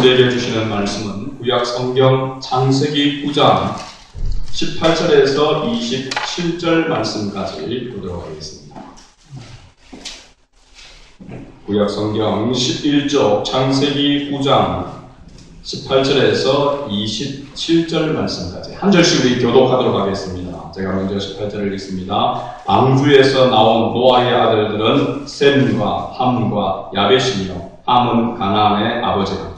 우리에게 주시는 말씀은 구약 성경 창세기 9장 18절에서 27절 말씀까지 보도록 하겠습니다. 구약 성경 11쪽 창세기 9장 18절에서 27절 말씀까지 한 절씩 우리 교독하도록 하겠습니다. 제가 먼저 18절을 읽습니다. 방주에서 나온 노아의 아들들은 셈과 함과 야벳이며 함은 가나안의 아버지다.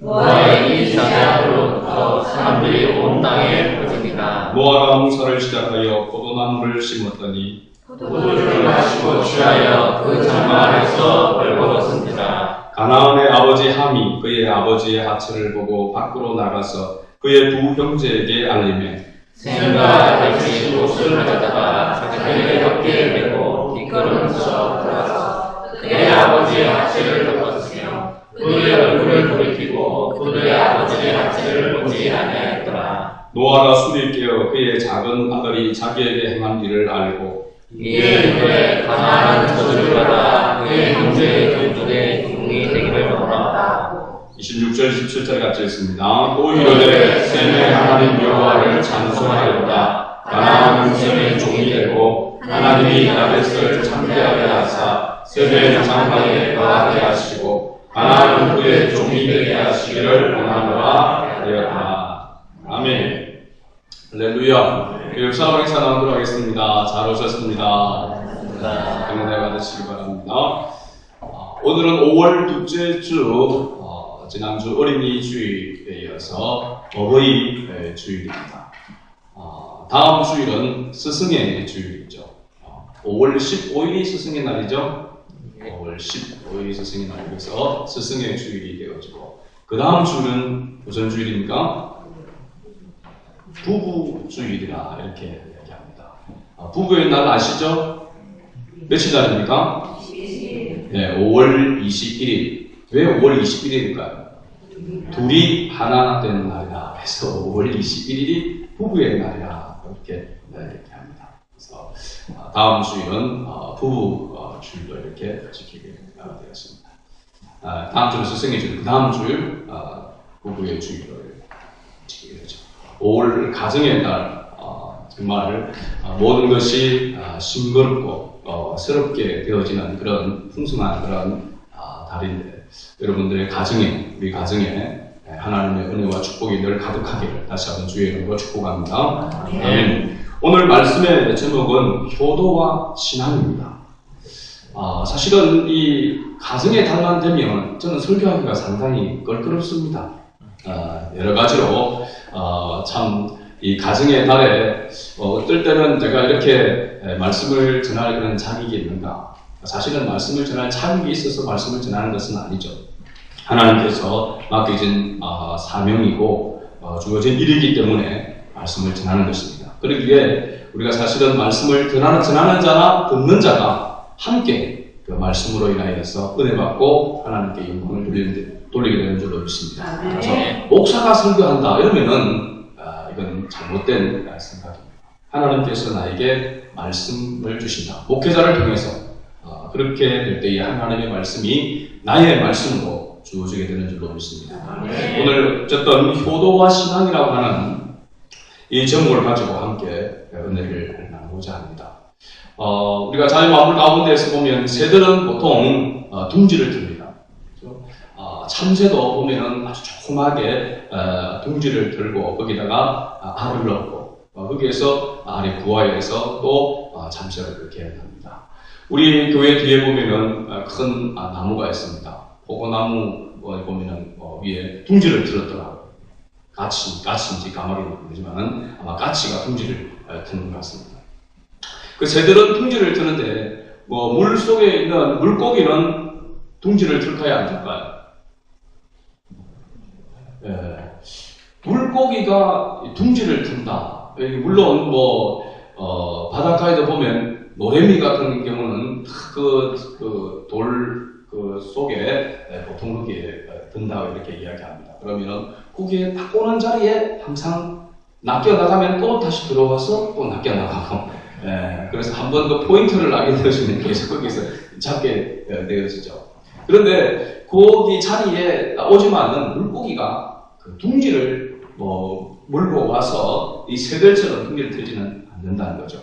노아의 이 시작으로부터 사람들이 온 땅에 퍼집니다. 노아가 농사를 시작하여 포도나무를 심었더니 포도주를 마시고 취하여 그 장막 안에서 벌거벗습니다. 가나안의 아버지 함이 그의 아버지의 하체를 보고 밖으로 나가서 그의 두 형제에게 알리매 셈과 야벳이 옷을 가져다가 자기에게 덮게 메고 뒷걸음쳐 들어가서 그의 아버지의 하체를 덮었으며 그의 얼굴을 돌이키고 그의 아버지의 하체를 보지 아니하였더라. 노아가 술이 깨어 그의 작은 아들이 자기에게 행한 일을 알고 이에 그의 가나안은 저주를 받아 그의 형제의 종족의 종이 되기를 원하다. 26절 17절 같이 읽습니다. 또 이르되 셈의 하나님 여호와를 찬송하였다. 가나안은 셈의 종이 되고 하나님이 야벳을 창대하게 하사 셈의 장막에 거하게 하시고 가나안은 그의 종이 되게 하시기를 원하노라 하였다. 아멘. 할렐루야. 역사와 행사 나오도록 하겠습니다. 잘 오셨습니다. 은혜 받으시기 바랍니다. 오늘은 5월 둘째 주, 지난주 어린이 주일에 이어서 어버이 주일입니다. 다음 주일은 스승의 주일이죠. 5월 15일이 스승의 날이죠. 5월 15일이 스승의 날이어서 스승의 주일이 되어지고, 그 다음 주는 무슨 주일입니까? 부부 주일이라 이렇게 얘기합니다. 부부의 날 아시죠? 며칠 날입니까? 네, 5월 21일. 왜 5월 21일일까요? 둘이 하나 되는 날이라 해서 5월 21일이 부부의 날이라 이렇게 얘기합니다. 그래서 다음 주일은 부부 주일로 이렇게 지키게 되었습니다. 다음 주는 스승의 주일, 그 다음 주일 부부의 주일로 지키게 되죠. 5월 가정의 날, 정말 모든 것이 싱겁고 새롭게 되어지는 그런 풍성한 그런 달인데, 여러분들의 가정에, 우리 가정에 하나님의 은혜와 축복이 늘 가득하기를 다시 한번 주의 이름으로 축복합니다. 아멘. 오늘 말씀의 제목은 효도와 신앙입니다. 사실은 이 가정의 달만 되면 저는 설교하기가 상당히 껄끄럽습니다. 여러 가지로 참 이 가정의 달에 어떨 때는 제가 이렇게 말씀을 전할 그런 자격이 있는가? 사실은 말씀을 전할 자격이 있어서 말씀을 전하는 것은 아니죠. 하나님께서 맡겨진 사명이고 주어진 일이기 때문에 말씀을 전하는 것입니다. 그러기에 우리가 사실은 말씀을 전하는 자나 듣는 자가 함께 그 말씀으로 인하여서 은혜 받고 하나님께 영광을 돌리게 되는 줄로 믿습니다. 그래서 목사가 설교한다 이러면은 이건 잘못된 생각입니다. 하나님께서 나에게 말씀을 주신다. 목회자를 통해서 그렇게 될 때에 하나님의 말씀이 나의 말씀으로 주어지게 되는 줄로 믿습니다. 오늘 어쨌든 효도와 신앙이라고 하는 이 제목을 가지고 함께 은혜를 나누고자 합니다. 우리가 자유만물 가운데에서 보면 새들은 보통 둥지를 듭니다. 참새도 보면은 아주 조그맣게 둥지를 들고 거기다가 알을 넣고 거기에서 알이 부화해서 또 참새를 이렇게 합니다. 우리 교회 뒤에 보면은 큰 나무가 있습니다. 포고나무 보면은 위에 둥지를 들었더라고요. 까치인지 까마귀인지 모르지만은 아마 까치가 둥지를 드는 것 같습니다. 그 새들은 둥지를 드는데 물 속에 있는 물고기는 둥지를 들까요, 안 들까요? 물고기가 둥지를 든다. 물론 바닷가에도 보면 노래미 같은 경우는 돌 속에 보통 거기에 든다고 이렇게 이야기합니다. 그러면은 거기에 딱 오는 자리에 항상 낚여 나가면 또 다시 들어와서 또 낚여 나가고, 그래서 한번 그 포인트를 알게 되어지면 계속 거기서 잡게 되어지죠. 그런데 거기 자리에 오지만은 물고기가 그 둥지를 물고 와서 이 새들처럼 둥지를 트지는 않는다는 거죠.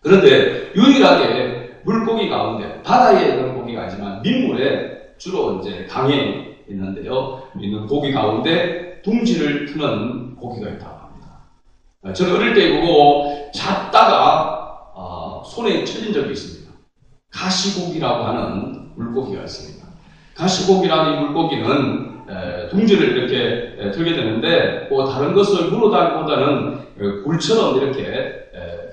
그런데 유일하게 물고기 가운데 바다에 있는 고기가 아니지만 민물에 주로 이제 강에 있는데요. 있는 고기 가운데 둥지를 트는 고기가 있다고 합니다. 저는 어릴 때 그거 잡다가 손에 쳐진 적이 있습니다. 가시고기라고 하는 물고기가 있습니다. 가시고기라는 이 물고기는 둥지를 이렇게 틀게 되는데 다른 것을 물어다기보다는 굴처럼 이렇게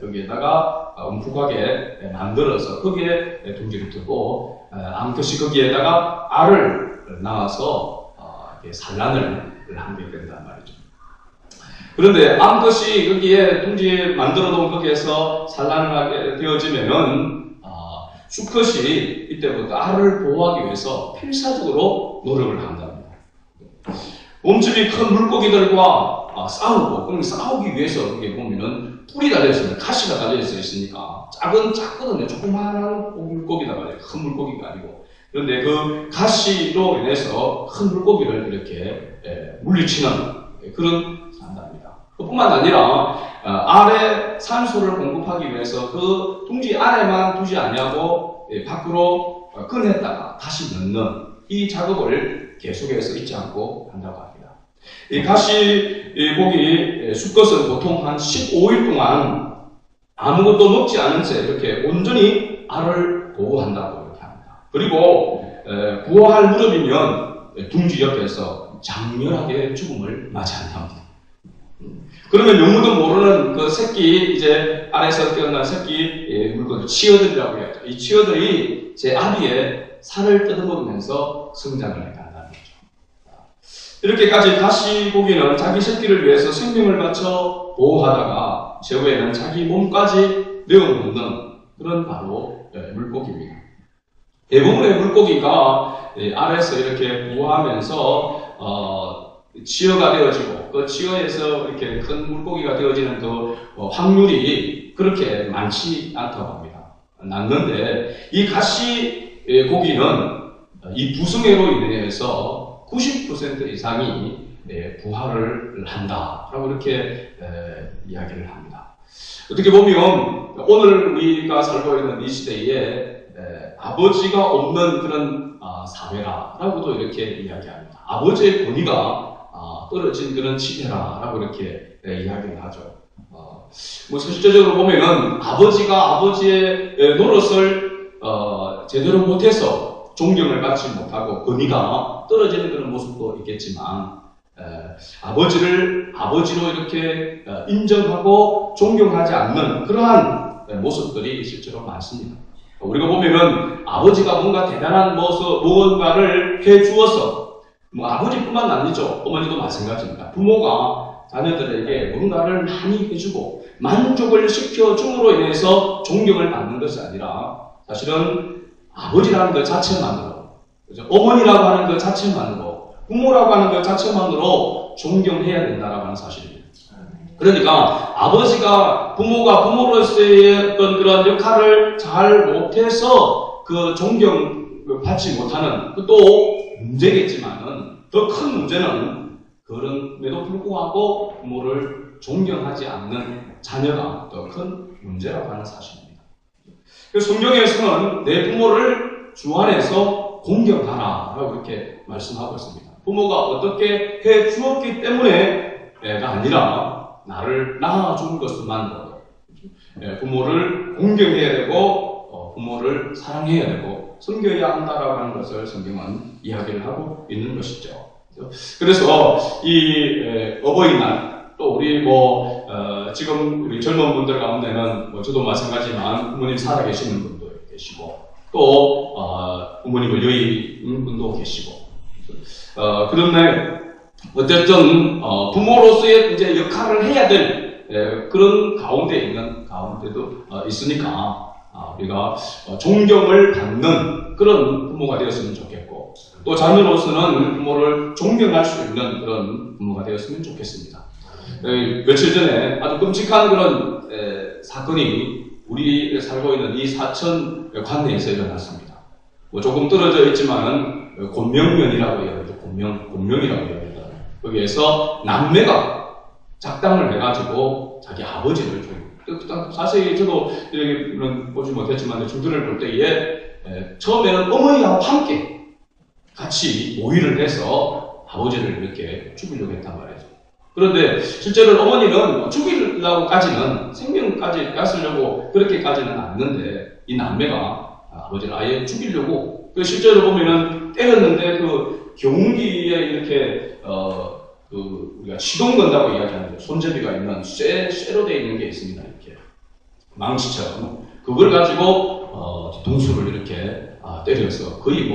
거기에다가 움푹하게 만들어서 거기에 둥지를 트고 암컷이 거기에다가 알을 낳아서 산란을 하게 된단 말이죠. 그런데 암컷이 거기에 둥지에 만들어 놓은 거기에서 산란을 하게 되어지면은 수컷이 이때부터 알을 보호하기 위해서 필사적으로 노력을 한답니다. 몸집이 큰 물고기들과 싸우고, 그럼 싸우기 위해서 여기 보면은 뿔이 달려있습니다. 가시가 달려있으니까 작거든요. 조그마한 물고기다 말이에요. 큰 물고기가 아니고. 그런데 그 가시로 인해서 큰 물고기를 이렇게 물리치는 그런 산답니다. 그뿐만 아니라 알에 산소를 공급하기 위해서 그 둥지 안에만 두지 아니하고 밖으로 꺼냈다가 다시 넣는 이 작업을 계속해서 잊지 않고 한다고 합니다. 이 가시고기 수컷은 보통 한 15일 동안 아무것도 먹지 않은 채 이렇게 온전히 알을 보호한다고 이렇게 합니다. 그리고 구호할 무렵이면 둥지 옆에서 장렬하게 죽음을 맞이한답니다. 그러면 영무도 모르는 그 새끼, 이제 알에서 깨어난 새끼 물고기, 치어들이라고 해요. 이 치어들이 제 아비의 살을 뜯어먹으면서 성장을 해간다는 거죠. 이렇게까지 가시고기는 자기 새끼를 위해서 생명을 바쳐 보호하다가 최후에는 자기 몸까지 내어놓는 그런 바로 물고기입니다. 대부분의 물고기가 알에서 이렇게 보호하면서 치어가 되어지고 그 치어에서 이렇게 큰 물고기가 되어지는 그 확률이 그렇게 많지 않다고 합니다. 낳는데 이 가시고기는 이 부성애로 인해서 90% 이상이 부활을 한다라고 이렇게 이야기를 합니다. 어떻게 보면 오늘 우리가 살고 있는 이 시대에 아버지가 없는 그런 사회라고도 이렇게 이야기합니다. 아버지의 권위가 떨어진 그런 시대라고 이렇게 이야기를 하죠. 실제적으로 보면은 아버지가 아버지의 노릇을 제대로 못해서 존경을 받지 못하고 권위가 떨어지는 그런 모습도 있겠지만 아버지를 아버지로 이렇게 인정하고 존경하지 않는 그러한 모습들이 실제로 많습니다. 우리가 보면은 아버지가 뭔가 대단한 무언가를 해주어서 아버지뿐만 아니죠. 어머니도 마찬가지입니다. 부모가 자녀들에게 뭔가를 많이 해주고 만족을 시켜줌으로 인해서 존경을 받는 것이 아니라 사실은 아버지라는 것 자체만으로, 그죠? 어머니라고 하는 것 자체만으로, 부모라고 하는 것 자체만으로 존경해야 된다라고 하는 사실입니다. 그러니까 아버지가 부모가 부모로서의 어떤 그런 역할을 잘 못해서 그 존경을 받지 못하는 또 문제겠지만은 더 큰 문제는 그럼에도 불구하고 부모를 존경하지 않는 자녀가 더 큰 문제라고 하는 사실입니다. 성경에서는 내 부모를 주 안에서 공경하라 라고 이렇게 말씀하고 있습니다. 부모가 어떻게 해 주었기 때문에가 아니라 나를 낳아준 것만으로도 부모를 공경해야 되고 부모를 사랑해야 되고 섬겨야 한다라고 하는 것을 성경은 이야기를 하고 있는 것이죠. 그래서 이 어버이날 또 우리 지금 우리 젊은 분들 가운데는 저도 마찬가지지만 부모님 살아계시는 분도 계시고 또 부모님을 여의는 분도 계시고 그런데 어쨌든 부모로서의 이제 역할을 해야 될 그런 가운데도 있으니까 우리가 존경을 받는 그런 부모가 되었으면 좋겠고 또 자녀로서는 부모를 존경할 수 있는 그런 부모가 되었으면 좋겠습니다. 며칠 전에 아주 끔찍한 그런 사건이 우리 살고 있는 이 사천 관내에서 일어났습니다. 뭐 조금 떨어져 있지만은 곤명면이라고 해요. 곤명이라고 해요. 거기에서 남매가 작당을 해가지고 자기 아버지를 사실 저도 여기는 보지 못했지만 중들을 볼 때에 처음에는 어머니하고 함께 같이 모의를 해서 아버지를 이렇게 죽이려고 했단 말이죠. 그런데 실제로 어머니는 죽이려고까지는 생명까지 뺏으려고 그렇게까지는 않는데 이 남매가 아버지를 아예 죽이려고 실제로 보면은 때렸는데 그 경운기에 이렇게 우리가 시동 건다고 이야기하는 손잡이가 있는 쇠로 되어 있는 게 있습니다. 이렇게 망치처럼 그걸 가지고 뒤통수를 이렇게 때려서 거의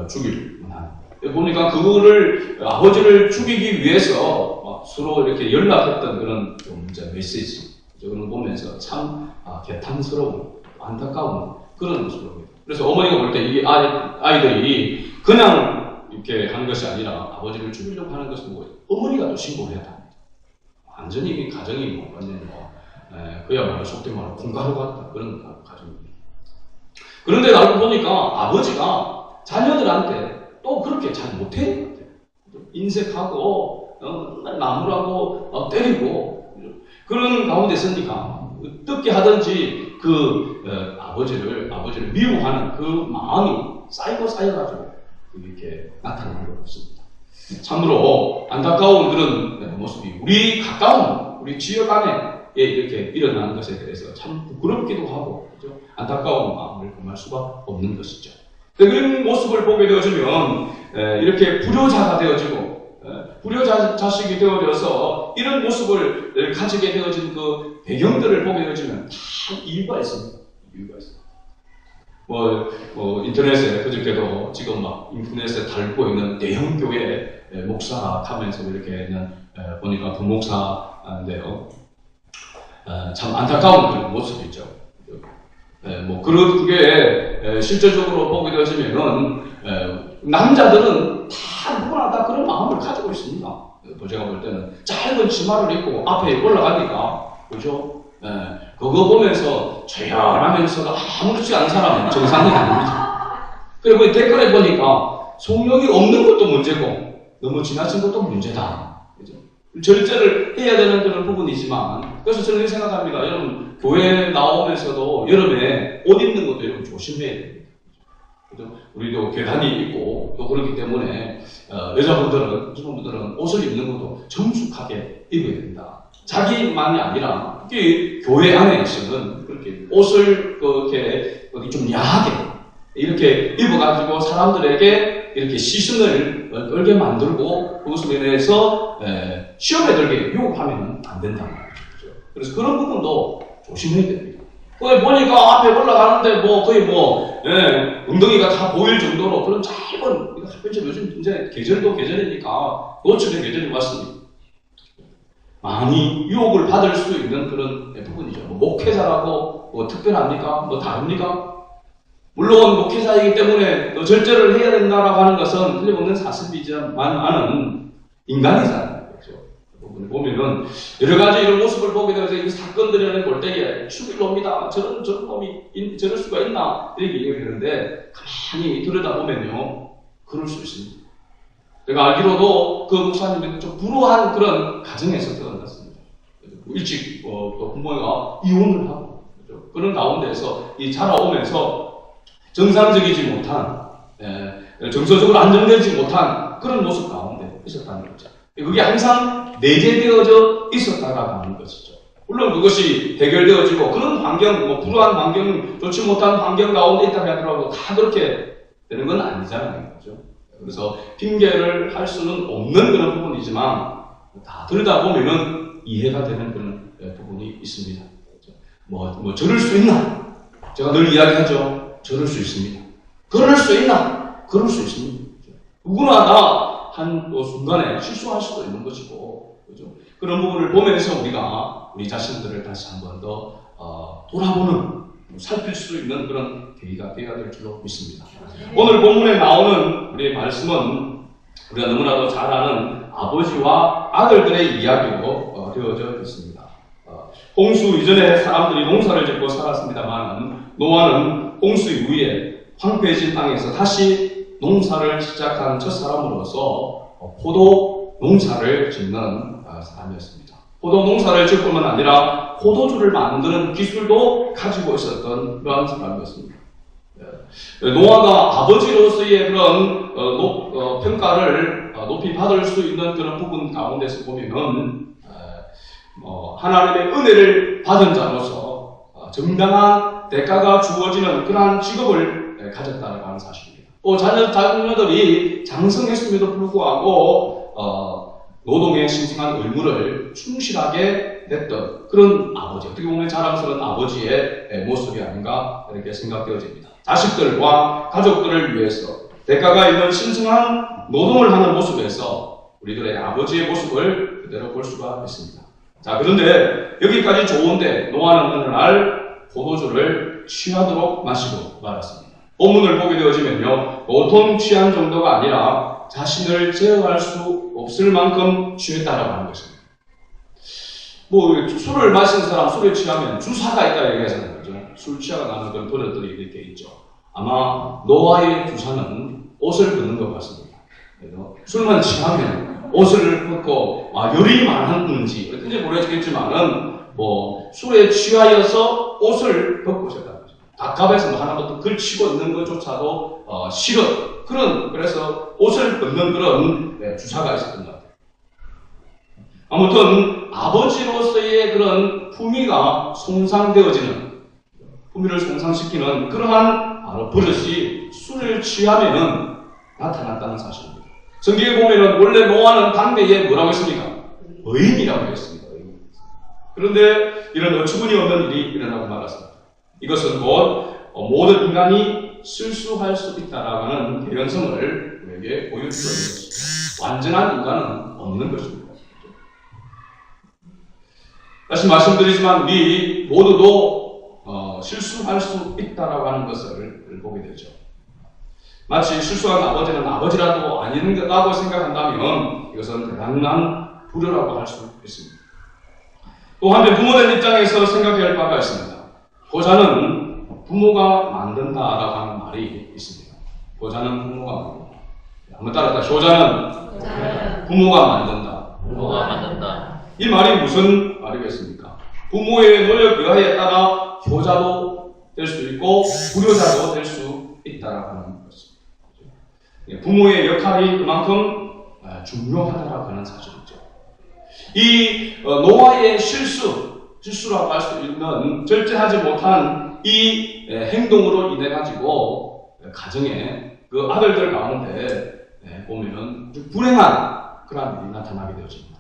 죽일 만한. 보니까 그거를 아버지를 죽이기 위해서 서로 이렇게 연락했던 그런 좀 이제 메시지 그런 보면서 참 개탄스러운 안타까운 그런 모습을 보여요. 그래서 어머니가 볼 때 이 아이들이 그냥 이렇게 하는 것이 아니라 아버지를 죽이려고 하는 것은 어머니가 또 신고를 했다. 완전히 가정이 완전히 그야말로 속된 말로 콩가루 같다 그런 가정입니다. 그런데 나도 보니까 아버지가 자녀들한테 또 그렇게 잘 못해요. 인색하고 나무라고 때리고 그런 가운데 있으니까 어떻게 하든지 아버지를 미워하는 그 마음이 쌓여가지고 이렇게 나타나는 것 같습니다. 참으로 안타까운 그런 모습이 우리 지역 안에 이렇게 일어나는 것에 대해서 참 부끄럽기도 하고 그렇죠? 안타까운 마음을 금할 수가 없는 것이죠. 그런 모습을 보게 되어지면 이렇게 불효자가 되어지고 불효자식이 되어져서 이런 모습을 가지게 되어진 그 배경들을 보게 되어지면 다 이유가 있습니다. 인터넷에 그저께도 지금 막 인터넷에 달고 있는 대형교회 목사 하면서 이렇게 있는 보니까 부목사인데요. 참 안타까운 그런 모습이죠. 그게 실제적으로 보게 되어지면은 남자들은 다 누구나 다 그런 마음을 가지고 있습니다. 제가 볼 때는 짧은 치마를 입고 앞에 올라가니까 그죠? 그거 보면서 조용하면서도 아무렇지 않은 사람은 정상이 아닙니다. 그리고 댓글에 보니까 성령이 없는 것도 문제고 너무 지나친 것도 문제다. 그죠? 절제를 해야 되는 그런 부분이지만 그래서 저는 이렇게 생각합니다. 여러분 교회 나오면서도 여름에 옷 입는 것도 여러분 조심해야 됩니다. 그죠? 우리도 계단이 있고 또 그렇기 때문에 여자분들은 옷을 입는 것도 정숙하게 입어야 된다. 자기만이 아니라 특히 교회 안에서는 그렇게 옷을 그렇게 좀 야하게 이렇게 입어가지고 사람들에게 이렇게 시선을 끌게 만들고 그것으로 인해서 시험에 들게 유혹하면 안 된다는 거죠. 그래서 그런 부분도 조심해야 됩니다. 거기 보니까 앞에 올라가는데 거의 엉덩이가 다 보일 정도로 그런 짧은 요즘 이제 계절도 계절이니까 노출의 계절이 왔습니다. 많이 유혹을 받을 수 있는 그런 부분이죠. 목회자라고 특별합니까? 다릅니까? 물론 목회자이기 때문에 절제를 해야 된다라고 하는 것은 틀림없는 사실이지만은 인간이잖아요. 그렇죠? 부분을 보면은 여러 가지 이런 모습을 보게 되어서 이 사건들을 볼 때에 죽일놈이다. 저런 놈이 저럴 수가 있나? 이렇게 얘기하는데 가만히 들여다보면요. 그럴 수 있습니다. 제가 알기로도 그 목사님은 좀 불우한 그런 가정에서 태어났습니다. 일찍 또 부모가 이혼을 하고 그런 가운데서 자라오면서 정상적이지 못한 정서적으로 안정되지 못한 그런 모습 가운데 있었다는 거죠. 그게 항상 내재되어져 있었다가 하는 것이죠. 물론 그것이 해결되어지고 그런 환경, 불우한 환경, 좋지 못한 환경 가운데 있다고 하더라도 다 그렇게 되는 건 아니잖아요. 그렇죠? 그래서 핑계를 할 수는 없는 그런 부분이지만 다 들여다보면은 이해가 되는 그런 부분이 있습니다. 저럴 수 있나? 제가 늘 이야기하죠. 저럴 수 있습니다. 그럴 수 있나? 그럴 수 있습니다. 누구나 다 한 순간에 실수할 수도 있는 것이고, 그죠? 그런 부분을 보면서 우리 자신들을 다시 한 번 더 돌아보는, 살필 수 있는 그런 계기가 되어야 될 줄로 믿습니다. 오늘 본문에 나오는 우리의 말씀은 우리가 너무나도 잘 아는 아버지와 아들들의 이야기로 되어져 있습니다. 홍수 이전에 사람들이 농사를 짓고 살았습니다만 노아는 홍수 이후에 황폐해진 땅에서 다시 농사를 시작한 첫 사람으로서 포도 농사를 짓는 사람이었습니다. 포도 농사를 짓을 뿐만 아니라 포도주를 만드는 기술도 가지고 있었던 그런 사람이었습니다. 노아가 아버지로서의 그런 평가를 높이 받을 수 있는 그런 부분 가운데서 보면은 하나님의 은혜를 받은 자로서 정당한 대가가 주어지는 그러한 직업을 가졌다는 하는 사실입니다. 또 자녀들이 장성했음에도 불구하고 노동에 신성한 의무를 충실하게 했던 그런 아버지, 어떻게 보면 자랑스러운 아버지의 모습이 아닌가 이렇게 생각되어집니다. 자식들과 가족들을 위해서 대가가 있는 신성한 노동을 하는 모습에서 우리들의 아버지의 모습을 그대로 볼 수가 있습니다. 자, 그런데 여기까지 좋은데 노아는 어느 날 포도주를 취하도록 마시고 말았습니다. 본문을 보게 되어지면요, 보통 취한 정도가 아니라 자신을 제어할 수 없을 만큼 취했다라고 하는 것입니다. 술을 마시는 사람, 술에 취하면 주사가 있다 얘기하잖아요. 그죠? 술 취하가 나는 그런 버릇들이 이렇게 있죠. 아마 노아의 주사는 옷을 벗는 것 같습니다. 술만 취하면 옷을 벗고 열이 많았는지 어떤지 모르겠지만은 술에 취하여서 옷을 벗고 있었다는 거죠. 닭갑에서 하나부터 걸치고 있는 것조차도 싫은 그래서 옷을 벗는 그런 주사가 있었던 것 같아요. 아무튼 아버지로서의 그런 품위가 손상되어지는, 품위를 손상시키는 그러한 바로 버릇이 술을 취하면은 나타났다는 사실입니다. 성경에 보면은 원래 노아는 당대에 뭐라고 했습니까? 의인이라고 했습니다. 의인. 그런데 이런 어처구니 없는 일이 일어나고 말았습니다. 이것은 곧 모든 인간이 실수할 수 있다라고 하는 개연성을 우리에게 보여주고 있는 것입니다. 완전한 인간은 없는 것입니다. 다시 말씀드리지만 우리 모두도 실수할 수 있다라고 하는 것을 보게 되죠. 마치 실수한 아버지는 아버지라도 아닌다고 생각한다면 이것은 대단한 불효라고 할 수 있습니다. 또 한편 부모된 입장에서 생각해야 할 바가 있습니다. 효자는 부모가 만든다라고 하는 말이 있습니다. 효자는 부모가 만든다. 한번 따라합니다. 효자는 부모가 만든다. 부모가 만든다. 이 말이 무슨 말이겠습니까? 부모의 노력 여하에 따라 효자도 될 수 있고 불효자도 될 수 있다라고 하는 것입니다. 부모의 역할이 그만큼 중요하다라고 하는 사실이죠. 이 노아의 실수라고 할 수 있는 절제하지 못한 이 행동으로 인해 가지고 가정에 그 아들들 가운데 보면은 불행한 그런 일이 나타나게 되어집니다.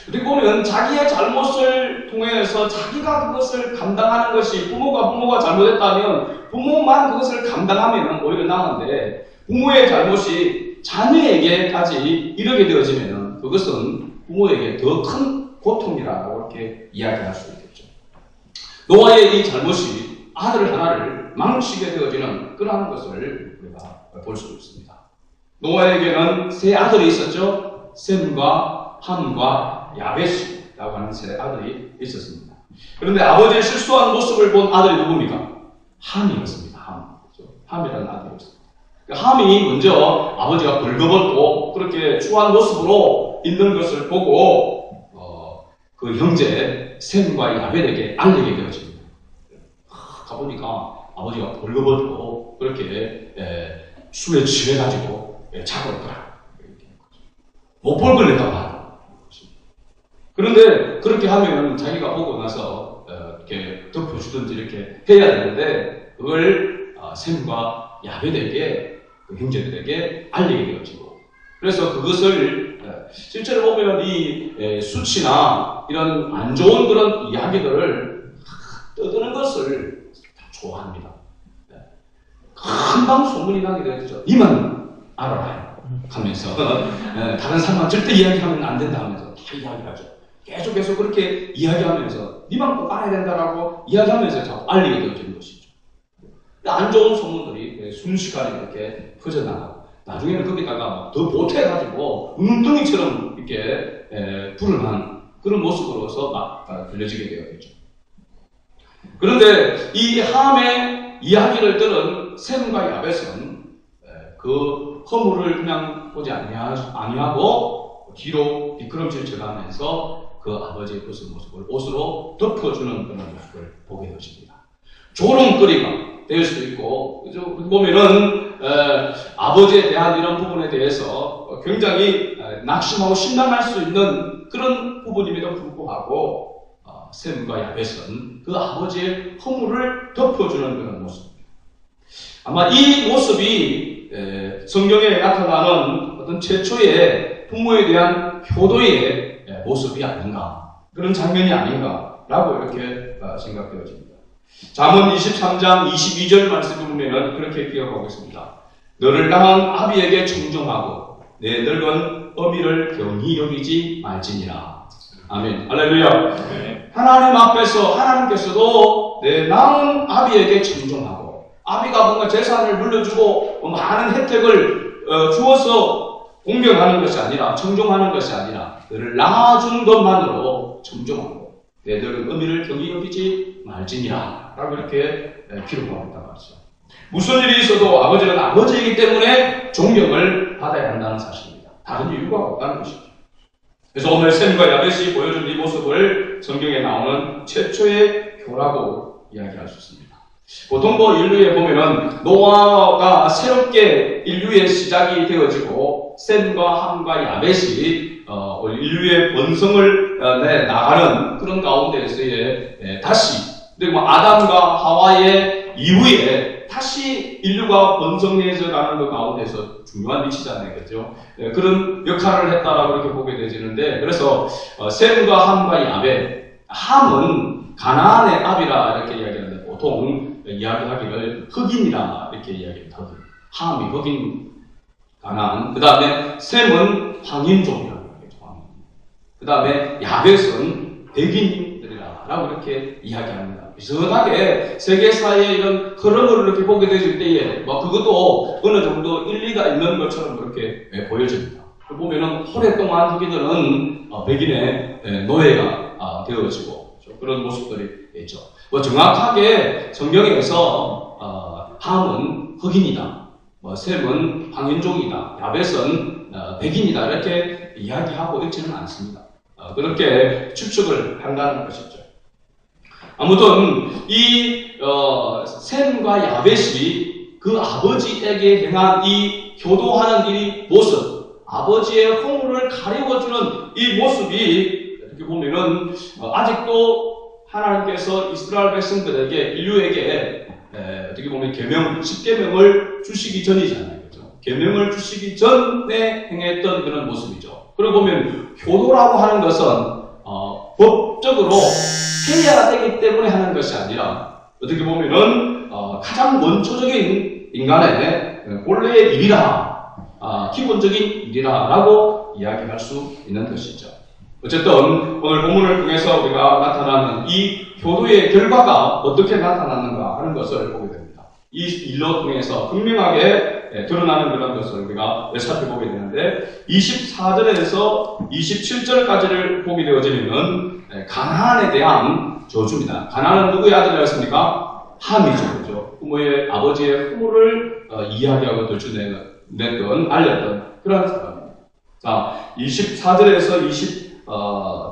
어떻게 보면 자기의 잘못을 통해서 자기가 그것을 감당하는 것이 부모가 잘못했다면 부모만 그것을 감당하면 오히려 나은데 부모의 잘못이 자녀에게까지 이르게 되어지면 그것은 부모에게 더 큰 고통이라고 이렇게 이야기할 수 있겠죠. 노아의 이 잘못이 아들 하나를 망치게 되어지는 그러한 것을 우리가 볼 수 있습니다. 노아에게는 세 아들이 있었죠. 셈과 함과 야벳이라고 하는 세 아들이 있었습니다. 그런데 아버지의 실수한 모습을 본 아들이 누굽니까? 함이었습니다. 함이라는 아들이었습니다. 함이 먼저 아버지가 벌거벗고 그렇게 추한 모습으로 있는 것을 보고 그 형제 셈과 야벳에게 알리게 되어집니다. 가보니까 아버지가 벌거벗고 그렇게 술에 취해가지고 자고 있더라. 못 볼 걸 내가 봐. 그런데 그렇게 하면 자기가 보고 나서 이렇게 덮어주든지 이렇게 해야 되는데 그걸 셈과 야벳에게 그 형제들에게 알리게 되어지고 그래서 그것을 실제로 보면 이 수치나 이런 안 좋은 그런 이야기들을 떠드는 것을 좋아합니다. 금방 소문이 나게 되죠. 니만 알아라 하면서 다른 사람은 절대 이야기하면 안 된다 하면서 다 이야기하죠. 계속 그렇게 이야기하면서 니만 꼭 알아야 된다라고 이야기하면서 자꾸 알리게 되어지는 것이죠. 안 좋은 소문들이 순식간에 이렇게 퍼져나가고 나중에는 거기다가 더 보태가지고 눈덩이처럼 이렇게 불어난 그런 모습으로서 막 들려지게 되었겠죠. 그런데 이 함의 이야기를 들은 셈과 야벳은 그 허물을 그냥 보지 아니하고 뒤로 뒷걸음질 쳐가면서 그 아버지의 모습을 옷으로 덮어주는 그런 모습을 보게 되십니다. 조롱거리가 될 수도 있고, 보면은 아버지에 대한 이런 부분에 대해서 굉장히 낙심하고 신랑할 수 있는 그런 부분임에도 불구하고 셈과 야벳은 그 아버지의 허물을 덮어주는 그런 모습입니다. 아마 이 모습이 성경에 나타나는 어떤 최초의 부모에 대한 효도의 모습이 아닌가, 그런 장면이 아닌가라고 이렇게 생각되어집니다. 잠언 23장 22절 말씀을 보면 그렇게 기억하고 있습니다. 너를 낳은 아비에게 청종하고 내 늙은 어미를 경히 여기지 말지니라. 아멘. 할렐루야. 네. 하나님 앞에서 하나님께서도 내 낳은 아비에게 청종하고, 아비가 뭔가 재산을 물려주고 많은 혜택을 주어서 공경하는 것이 아니라, 청종하는 것이 아니라 너를 낳아준 것만으로 청종하고 내 늙은 어미를 경히 여기지 말지니라 라고 이렇게 기록하고 있단 말이죠. 무슨 일이 있어도 아버지는 아버지이기 때문에 존경을 받아야 한다는 사실입니다. 다른 이유가 없다는 것이죠. 그래서 오늘 셈과 야벳이 보여준 이 모습을 성경에 나오는 최초의 교라고 이야기할 수 있습니다. 보통 인류에 보면은 노아가 새롭게 인류의 시작이 되어지고 셈과 함과 야벳이 인류의 번성을 나가는 그런 가운데에서의 다시, 그리고 아담과 하와의 이후에 다시 인류가 번성해져 가는 그 가운데서 중요한 위치잖아요. 그렇죠? 그런 역할을 했다라고 이렇게 보게 되지는데, 그래서 셈과 함과 야벳, 함은 가나안의 아비라 이렇게 이야기하는데 보통 이야기하기를 흑인이라 이렇게 이야기합니다. 함이 흑인, 가나안. 그 다음에 셈은 황인족이라고 이야기하죠. 그 다음에 야벳은 백인들이라고 이렇게 이야기합니다. 이상하게 세계사의 이런 흐름을 이렇게 보게 되실 때에 그것도 어느 정도 일리가 있는 것처럼 그렇게 보여집니다. 보면은 오랫동안 흑인들은 백인의 노예가 되어지고 그런 모습들이 있죠. 정확하게 성경에서 함은 흑인이다, 셈은 황인종이다, 야벳은 백인이다 이렇게 이야기하고 있지는 않습니다. 그렇게 추측을 한다는 것이죠. 아무튼 이 셈과 야벳이 그 아버지에게 행한 이 교도하는 이 모습, 아버지의 허물을 가리워주는 이 모습이 어떻게 보면은 아직도 하나님께서 이스라엘 백성들에게, 인류에게 어떻게 보면 계명, 10계명을 주시기 전이잖아요. 그렇죠? 계명을 주시기 전에 행했던 그런 모습이죠. 그러고 보면 효도라고 하는 것은 법적으로 해야 되기 때문에 하는 것이 아니라 어떻게 보면은 가장 원초적인 인간의 본래의 일이라, 기본적인 일이라라고 이야기할 수 있는 것이죠. 어쨌든 오늘 본문을 통해서 우리가 나타나는 이 효도의 결과가 어떻게 나타나는가 하는 것을 보게 됩니다. 이 일로 통해서 분명하게 드러나는 그런 것을 우리가 살펴보게 되는데, 24절에서 27절까지를 보게 되어지면 가나안에 대한 저주입니다. 가나안은 누구의 아들이었습니까? 함이죠. 그죠? 부모의 아버지의 후를 이야기하고 들추냈던, 알렸던 그런 사람입니다. 자, 24절에서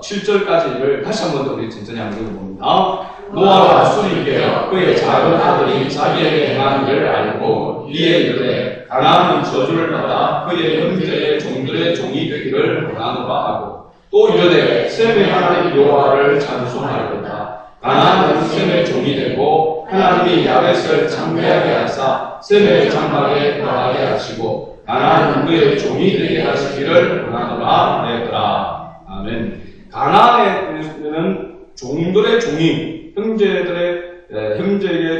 27절까지를 다시 한번 더 우리 천천히 한번 읽어봅니다. 노아가 술이 깨어 그의 작은 아들이 자기에게 행한 일을 알고 이에 이르되 가나안은 저주를 받아 그의 형제의 종들의 종이 되기를 원하노라 하고, 또 이르되 셈의 하나님 여호와를 찬송하였다. 가나안은 셈의 종이 되고 하나님이 야벳을 창대하게 하사 셈의 장막에 거하게 하시고 가나안은 그의 종이 되게 하시기를 원하노라 하였더라. 아멘. 가나안에는 종들의 종이, 형제의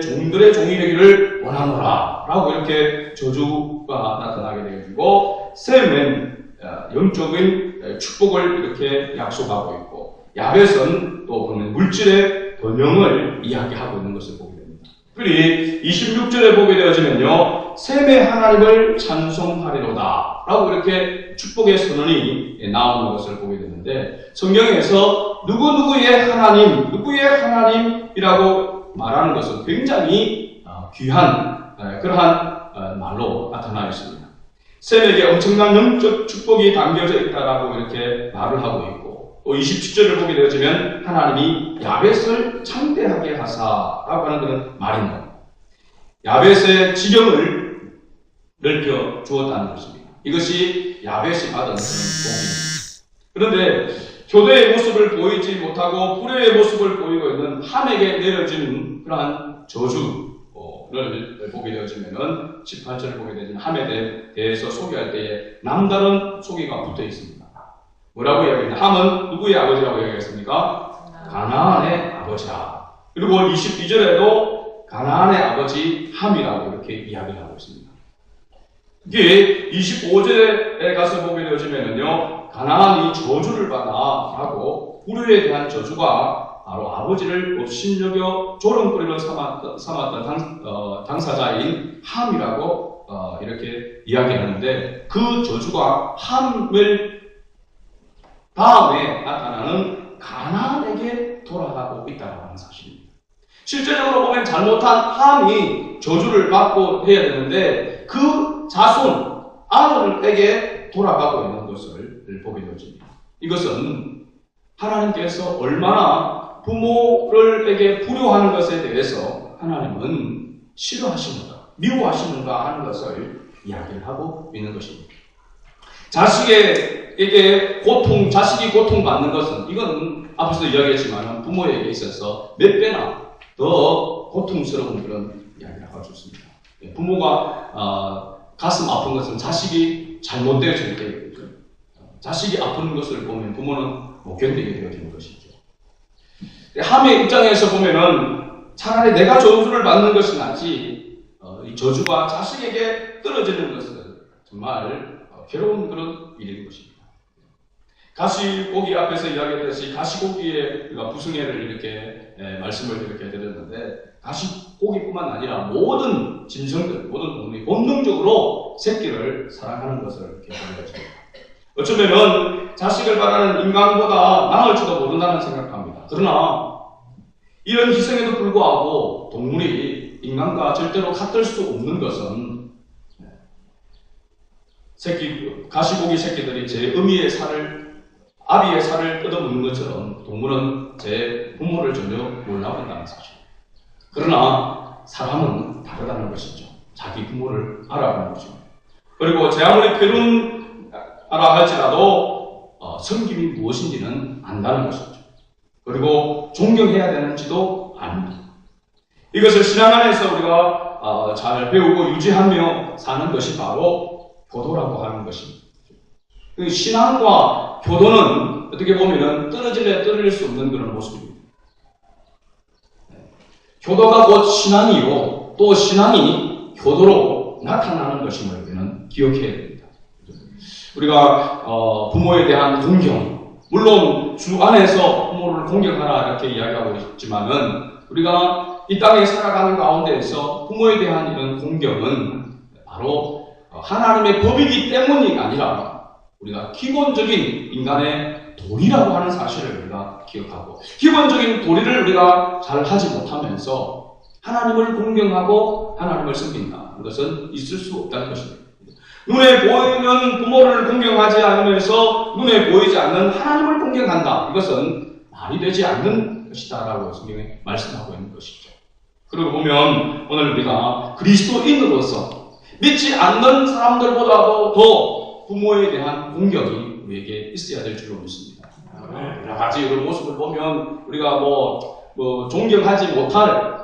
종들의 종이 되기를 원하노라 라고 이렇게 저주가 나타나게 되어지고, 셈은 영적인 축복을 이렇게 약속하고 있고, 야벳은 또 보면 물질의 번영을 이야기하고 있는 것을 보게 됩니다. 그리 26절에 보게 되어지면요, 셈의 하나님을 찬송하리로다 라고 이렇게 축복의 선언이 나오는 것을 보게 되는데, 성경에서 누구의 하나님이라고 말하는 것은 굉장히 귀한 그러한 말로 나타나 있습니다. 셈에게 엄청난 영적 축복이 담겨져 있다라고 이렇게 말을 하고 있고, 또 27절을 보게 되어지면 하나님이 야벳을 창대하게 하사라고 하는 그런 말입니다. 야벳의 지경을 넓혀 주었다는 것입니다. 이것이 야벳이 받은 복입니다. 그런데 교대의 모습을 보이지 못하고 불의의 모습을 보이고 있는 함에게 내려진 그러한 저주를 보게 되어지면은 18절을 보게 되어지면 함에 대해서 소개할 때에 남다른 소개가 붙어 있습니다. 뭐라고 이야기했냐? 함은 누구의 아버지라고 이야기했습니까? 가나안의 아버지라. 그리고 22절에도 가나안의 아버지 함이라고 이렇게 이야기를 하고 있습니다. 이게 25절에 가서 보게 되어지면은요, 가나안이 저주를 받아 하고 불의에 대한 저주가 바로 아버지를 업신여겨 조롱거리로 삼았던 당사자인 함이라고 이렇게 이야기하는데, 그 저주가 함을 다음에 나타나는 가나안에게 돌아가고 있다고 하는 사실입니다. 실제적으로 보면 잘못한 함이 저주를 받고 해야 되는데 그 자손 아들에게 돌아가고 있는 것을 보게 되어집니다. 이것은 하나님께서 얼마나 부모를에게 불효하는 것에 대해서 하나님은 싫어하시는가, 미워하시는가 하는 것을 이야기를 하고 있는 것입니다. 자식에게 자식이 고통받는 것은, 이건 앞에서 이야기했지만 부모에게 있어서 몇 배나 더 고통스러운 그런 이야기를 하고 있습니다. 부모가 가슴 아픈 것은 자식이 잘못되어질 때이죠. 자식이 아픈 것을 보면 부모는 못 견디게 되어지는 것이죠. 함의 입장에서 보면은 차라리 내가 저주를 받는 것이 낫지, 이 저주가 자식에게 떨어지는 것은 정말 괴로운 그런 일인 것입니다. 가시고기 앞에서 이야기했듯이 가시고기의 부승회를 이렇게 말씀을 이렇게 드렸는데, 가시고기뿐만 아니라 모든 짐승들, 모든 동물이 본능적으로 새끼를 사랑하는 것을 이렇게 보여줍니다. 어쩌면은 자식을 바라는 인간보다 나을지도 모른다는 생각합니다. 그러나 이런 희생에도 불구하고 동물이 인간과 절대로 같을 수 없는 것은, 가시고기 새끼들이 제 아비의 살을 뜯어먹는 것처럼 동물은 제 부모를 전혀 몰라본다는 사실. 그러나 사람은 다르다는 것이죠. 자기 부모를 알아보는 것입니다. 그리고 제 아무리 배운하라 할지라도 섬김이 무엇인지는 안다는 것이죠. 그리고 존경해야 되는지도 압니다. 이것을 신앙 안에서 우리가 잘 배우고 유지하며 사는 것이 바로 교도라고 하는 것입니다. 신앙과 교도는 어떻게 보면 떨어질 수 없는 그런 모습입니다. 교도가 곧 신앙이요, 또 신앙이 교도로 나타나는 것임을 우리는 기억해야 됩니다. 우리가 부모에 대한 공경, 물론 주 안에서 부모를 공경하라 이렇게 이야기하고 있지만은, 우리가 이 땅에 살아가는 가운데에서 부모에 대한 이런 공경은 바로 하나님의 법이기 때문이 아니라 우리가 기본적인 인간의 도리라고 하는 사실을 우리가 기억하고, 기본적인 도리를 우리가 잘 하지 못하면서 하나님을 공경하고 하나님을 섬긴다, 이것은 있을 수 없다는 것입니다. 눈에 보이는 부모를 공경하지 않으면서 눈에 보이지 않는 하나님을 공경한다, 이것은 말이 되지 않는 것이다라고 성경에 말씀하고 있는 것이죠. 그리고 보면 오늘 우리가 그리스도인으로서 믿지 않는 사람들보다도 더 부모에 대한 공경이 우리에게 있어야 될 줄로 믿습니다. 여러 가지 그런 모습을 보면 우리가 존경하지 못할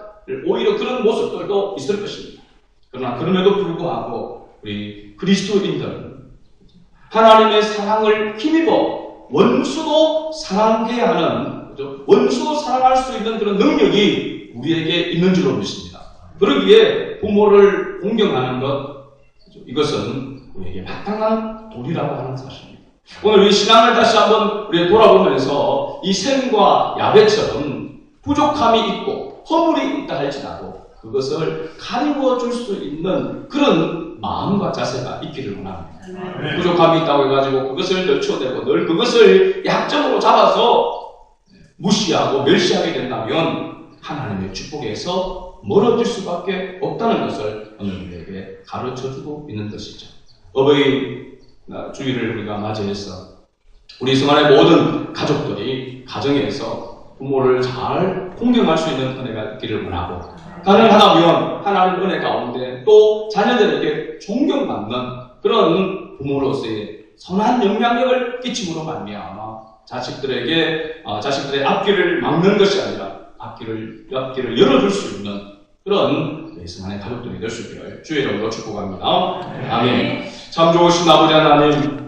오히려 그런 모습들도 있을 것입니다. 그러나 그럼에도 불구하고 우리 그리스도인들은 하나님의 사랑을 힘입어 원수도 사랑하게 하는, 원수도 사랑할 수 있는 그런 능력이 우리에게 있는 줄로 믿습니다. 그러기에 부모를 공경하는 것, 이것은 우리에게 마땅한 도리라고 하는 사실입니다. 오늘 이 신앙을 다시 한번 우리 돌아보면서 이 셈과 야벳처럼 부족함이 있고 허물이 있다 할지라도 그것을 가리워 줄 수 있는 그런 마음과 자세가 있기를 원합니다. 부족함이 있다고 해가지고 그것을 늦춰대고 늘 그것을 약점으로 잡아서 무시하고 멸시하게 된다면 하나님의 축복에서 멀어질 수밖에 없다는 것을 오늘 우리에게 가르쳐주고 있는 것이죠. 어버이 주일을 우리가 맞이해서 우리 성안의 모든 가족들이 가정에서 부모를 잘 공경할 수 있는 은혜가 있기를 원하고, 가능하다면 하나님 은혜 가운데 또 자녀들에게 존경받는 그런 부모로서의 선한 영향력을 끼침으로 말미암아 자식들의 앞길을 막는 것이 아니라 앞길을 열어줄 수 있는 그런 성안의 가족들이 될 수 있기를 주의 이름으로 축복합니다. 아멘. 참 좋으신 아버지 하나님,